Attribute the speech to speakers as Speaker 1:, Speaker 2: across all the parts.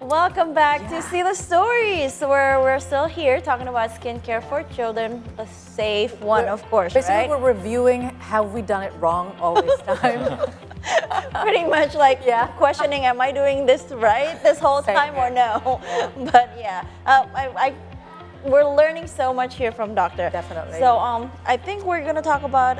Speaker 1: Welcome back to See the Stories, where we're still here talking about skincare for children, the safe one, of course,
Speaker 2: Basically,
Speaker 1: right?
Speaker 2: we're reviewing, have we done it wrong all this time?
Speaker 1: Pretty much like questioning, am I doing this right this whole
Speaker 2: Same
Speaker 1: time or no? But yeah, we're learning so much here from Doctor.
Speaker 2: Definitely.
Speaker 1: So I think we're gonna talk about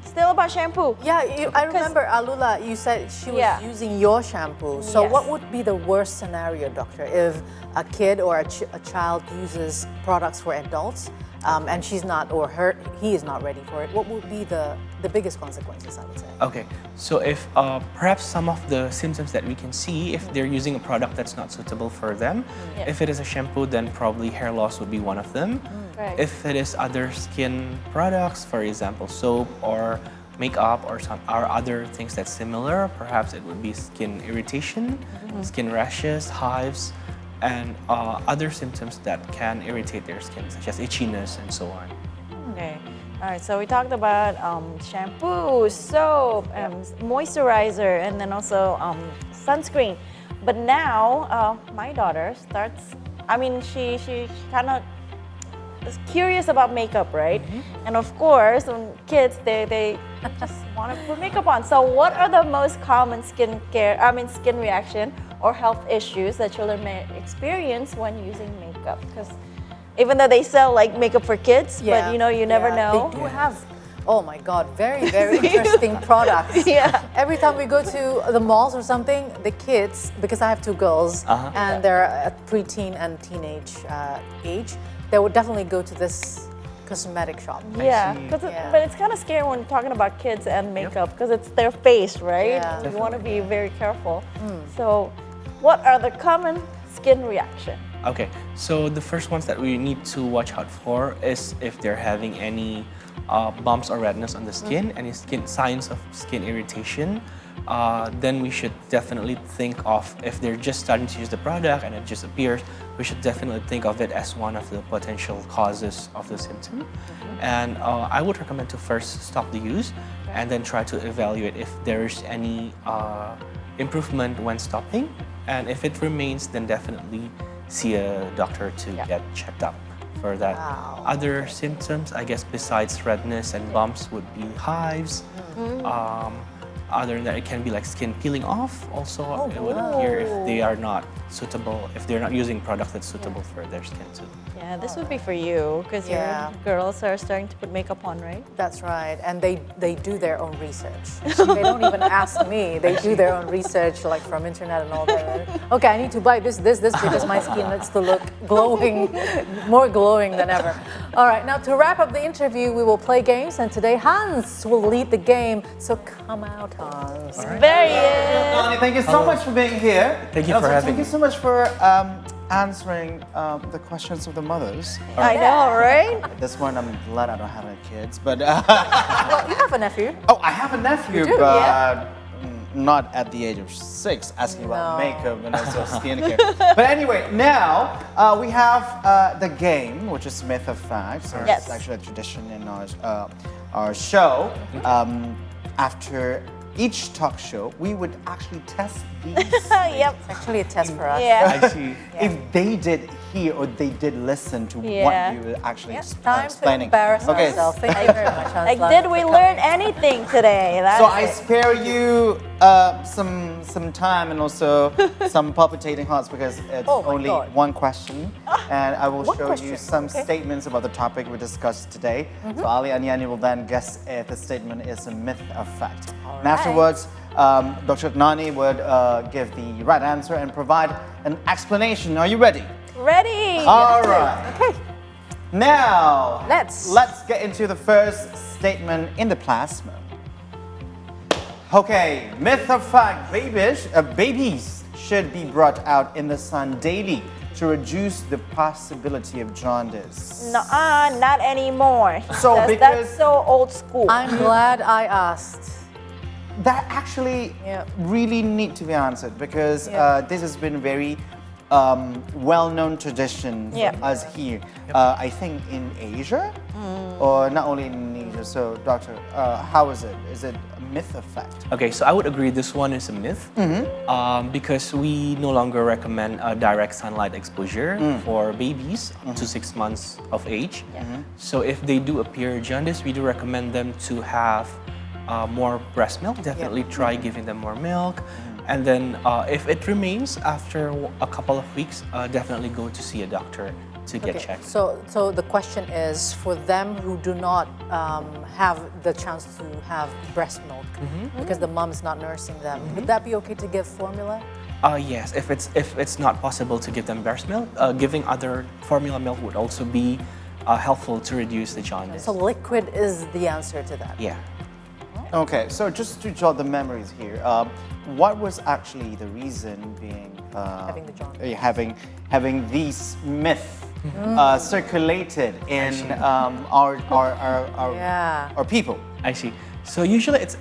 Speaker 1: still about shampoo.
Speaker 2: Yeah, I remember Alula, you said she was using your shampoo. So what would be the worst scenario, Doctor, if a kid or a child uses products for adults and she's not, or he is not ready for it? What would be the biggest consequences, I would say?
Speaker 3: Okay, so if perhaps some of the symptoms that we can see, if they're using a product that's not suitable for them, if it is a shampoo, then probably hair loss would be one of them.
Speaker 1: Right.
Speaker 3: If it is other skin products, for example, soap or makeup or other things that's similar, perhaps it would be skin irritation, skin rashes, hives, and other symptoms that can irritate their skin, such as itchiness and so on.
Speaker 1: Okay. All right, so we talked about shampoo, soap, moisturizer, and then also sunscreen. But now my daughter starts, she kind of is curious about makeup, right? And of course, when kids, they just want to put makeup on. So what are the most common skin reaction or health issues that children may experience when using makeup? Because even though they sell like makeup for kids, but you never know.
Speaker 2: They do have, oh my God, very, very interesting products. Every time we go to the malls or something, the kids, because I have two girls and they're at preteen and teenage age, they would definitely go to this cosmetic shop.
Speaker 1: But it's kind of scary when talking about kids and makeup because it's their face, right? You want to be very careful. So what are the common skin reactions?
Speaker 3: Okay, so the first ones that we need to watch out for is if they're having any bumps or redness on the skin, any signs of skin irritation, then we should definitely think of, if they're just starting to use the product and it just appears, we should definitely think of it as one of the potential causes of the symptom. And I would recommend to first stop the use and then try to evaluate if there's any improvement when stopping. And if it remains, then definitely see a doctor to get checked up for that. Other symptoms, I guess, besides redness and bumps would be hives. Other than that, it can be like skin peeling off also. It would appear if they are not suitable, if they're not using product that's suitable for their skin too.
Speaker 1: Yeah, this would be for you because your girls are starting to put makeup on, right?
Speaker 2: That's right, and they do their own research. They don't even ask me. They do their own research, like from internet and all that. Okay, I need to buy this because my skin needs to look glowing, more glowing than ever. All right, now to wrap up the interview, we will play games, and today Hans will lead the game. So come out, Hans.
Speaker 3: Right.
Speaker 1: There he is.
Speaker 4: Adnani, thank you so much for being here.
Speaker 3: Thank you for having
Speaker 4: Thank
Speaker 3: me.
Speaker 4: you so much for answering the questions of the mothers.
Speaker 1: I know, right?
Speaker 4: This one, I'm glad I don't have any kids, but
Speaker 2: Well, you have a nephew.
Speaker 4: oh, I have a nephew,
Speaker 2: do?
Speaker 4: but not at the age of 6, asking about makeup and also skincare. But anyway, now we have the game, which is Myth or Fact. So it's actually a tradition in our show. After each talk show, we would actually test these.
Speaker 2: It's actually a test for us.
Speaker 3: I see.
Speaker 4: If they did hear or they did listen to what you were actually
Speaker 2: Time
Speaker 4: explaining.
Speaker 2: to embarrass ourselves. Thank you very much, Hans.
Speaker 1: Like, did we learn anything today?
Speaker 4: So I spare you some time and also some palpitating hearts because it's only one question, and I will show you some statements about the topic we discussed today. So Ali and Yani will then guess if the statement is a myth or fact. And afterwards, Dr. Adnani would give the right answer and provide an explanation. Are you ready?
Speaker 1: Ready.
Speaker 4: All right.
Speaker 2: Okay.
Speaker 4: Now,
Speaker 2: Let's
Speaker 4: get into the first statement in the plasma. Okay, myth or fact, babies should be brought out in the sun daily to reduce the possibility of jaundice.
Speaker 1: Nuh-uh, not anymore.
Speaker 4: So
Speaker 1: That's so old school.
Speaker 2: I'm glad I asked.
Speaker 4: That actually really need to be answered because this has been very well-known tradition for us here. I think in Asia, or not only in Asia. So, doctor, how is it? Is it myth or fact?
Speaker 3: Okay, so I would agree this one is a myth because we no longer recommend direct sunlight exposure for babies up to 6 months of age. So if they do appear jaundice, we do recommend them to have more breast milk. Definitely try giving them more milk. And then if it remains after a couple of weeks, definitely go to see a doctor to get checked.
Speaker 2: So the question is for them who do not have the chance to have breast milk because the mom is not nursing them, would that be okay to give formula?
Speaker 3: Yes, if it's not possible to give them breast milk, giving other formula milk would also be helpful to reduce the jaundice.
Speaker 2: So liquid is the answer to that.
Speaker 3: Yeah.
Speaker 4: Okay, so just to jot the memories here, what was actually the reason being
Speaker 2: Having the jaundice.
Speaker 4: having these myths circulated in our people?
Speaker 3: I see. So usually it's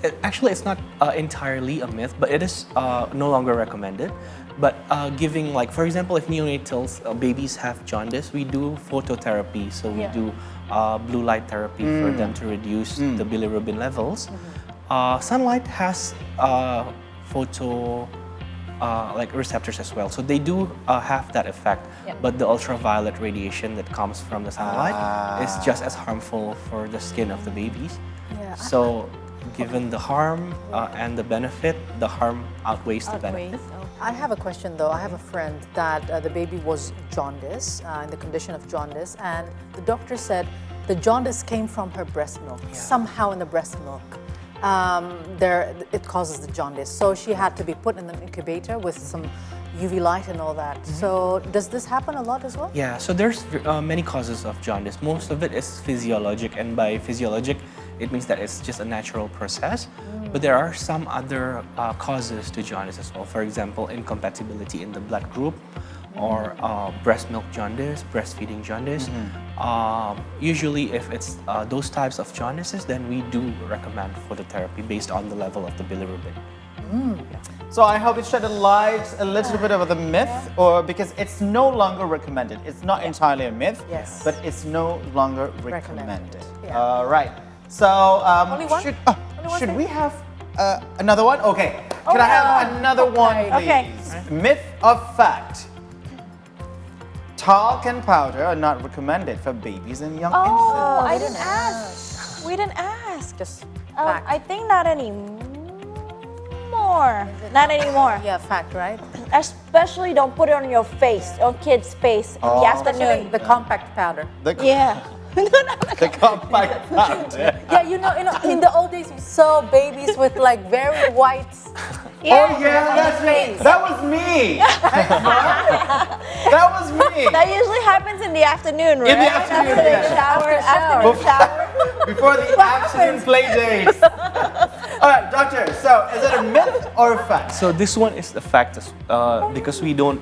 Speaker 3: not entirely a myth, but it is no longer recommended. But giving, like, for example, if neonatals, babies have jaundice, we do phototherapy. So we do blue light therapy for them to reduce the bilirubin levels. Sunlight has like receptors as well. So they do have that effect. But the ultraviolet radiation that comes from the sunlight is just as harmful for the skin of the babies. So given the harm and the benefit, the harm outweighs the benefit.
Speaker 2: I have a question though. I have a friend that the baby was jaundice, in the condition of jaundice, and the doctor said the jaundice came from her breast milk. Somehow in the breast milk, it causes the jaundice. So she had to be put in an incubator with some UV light and all that. So does this happen a lot as well?
Speaker 3: Yeah, so there's many causes of jaundice. Most of it is physiologic, and by physiologic, it means that it's just a natural process. But there are some other causes to jaundice as well. For example, incompatibility in the blood group, or breast milk jaundice, breastfeeding jaundice. Usually, if it's those types of jaundices, then we do recommend phototherapy based on the level of the bilirubin.
Speaker 4: So I hope it shed a light a little bit of the myth, or because it's no longer recommended. It's not entirely a myth, but it's no longer recommended. All right. So
Speaker 2: Only one?
Speaker 4: should we have another one? Okay. Can I have another one, please?
Speaker 1: Okay.
Speaker 4: Myth or fact? Talc and powder are not recommended for babies and young infants.
Speaker 1: Oh, I didn't ask. We didn't ask.
Speaker 2: Just fact.
Speaker 1: I think not anymore. Not anymore.
Speaker 2: Yeah, fact, right?
Speaker 1: Especially don't put it on your face, on kids' face in the afternoon.
Speaker 2: The compact powder.
Speaker 1: Yeah.
Speaker 4: The compact powder.
Speaker 2: Yeah, you know, in the old days we saw babies with like very white.
Speaker 4: Oh yeah, that's me. That was me. That was me.
Speaker 1: That usually happens in the afternoon, right?
Speaker 4: In the afternoon,
Speaker 1: After
Speaker 4: yeah.
Speaker 1: the shower. After the shower.
Speaker 4: Before the afternoon play dates. All right, doctor. So, is it a myth or a fact?
Speaker 3: So this one is the fact, because we no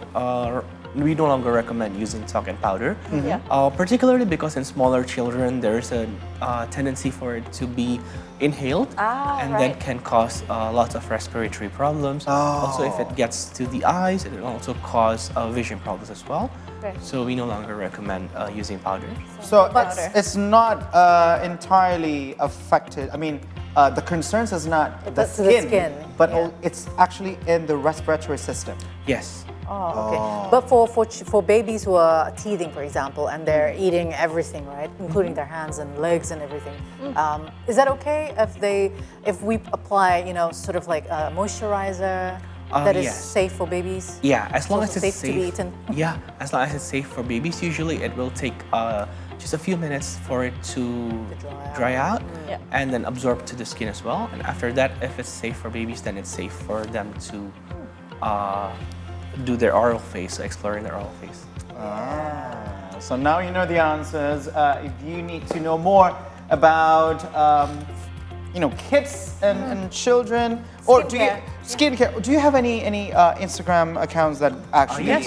Speaker 3: longer recommend using talc and powder. Particularly because in smaller children, there is a tendency for it to be inhaled, and that can cause lots of respiratory problems. Also, if it gets to the eyes, it will also cause vision problems as well. So we no longer recommend using powder.
Speaker 4: So it's not entirely affected. I mean, the concerns is not the skin, but it's actually in the respiratory system.
Speaker 3: Yes.
Speaker 2: Oh, okay. But for babies who are teething, for example, and they're eating everything, right, including their hands and legs and everything, is that okay if we apply, you know, sort of like a moisturizer that is safe for babies?
Speaker 3: Yeah, as long as it's
Speaker 2: safe to be eaten.
Speaker 3: Yeah, as long as it's safe for babies. Usually, it will take just a few minutes for it to dry out and then absorb to the skin as well. And after that, if it's safe for babies, then it's safe for them to do their oral phase, so exploring their oral phase.
Speaker 4: So now you know the answers. If you need to know more about, kids and children, or skincare, do you have any Instagram accounts that actually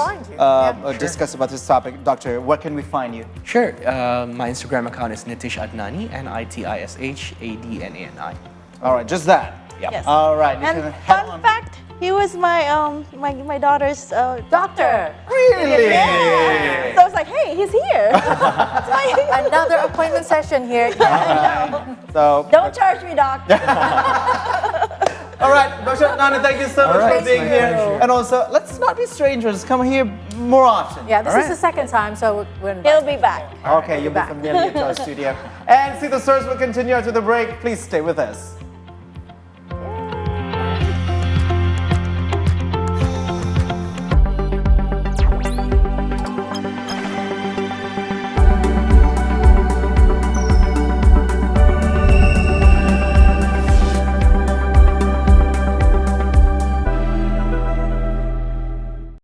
Speaker 4: discuss about this topic, Doctor? Where can we find you?
Speaker 3: Sure. My Instagram account is Nitish Adnani, NITISHADNANI.
Speaker 4: All right, just that.
Speaker 3: Yeah.
Speaker 4: Yes. All right. You
Speaker 1: And
Speaker 4: can head
Speaker 1: fun
Speaker 4: on.
Speaker 1: fact, he was my my daughter's doctor.
Speaker 4: Really?
Speaker 1: Yeah. So I was like, hey, he's here. That's why.
Speaker 2: Another appointment session here.
Speaker 1: I know.
Speaker 4: So
Speaker 1: Don't charge me, doc.
Speaker 4: all right, Dr. Adnani, thank you so much
Speaker 3: right,
Speaker 4: for being
Speaker 3: my
Speaker 4: here.
Speaker 3: pleasure.
Speaker 4: And also, let's not be strangers. Come here more often.
Speaker 2: Yeah, this
Speaker 4: all
Speaker 2: is the second time, so we're
Speaker 1: He'll be back.
Speaker 4: Okay, you'll be
Speaker 2: back.
Speaker 4: familiar to our studio. And See the Source will continue after the break. Please stay with us.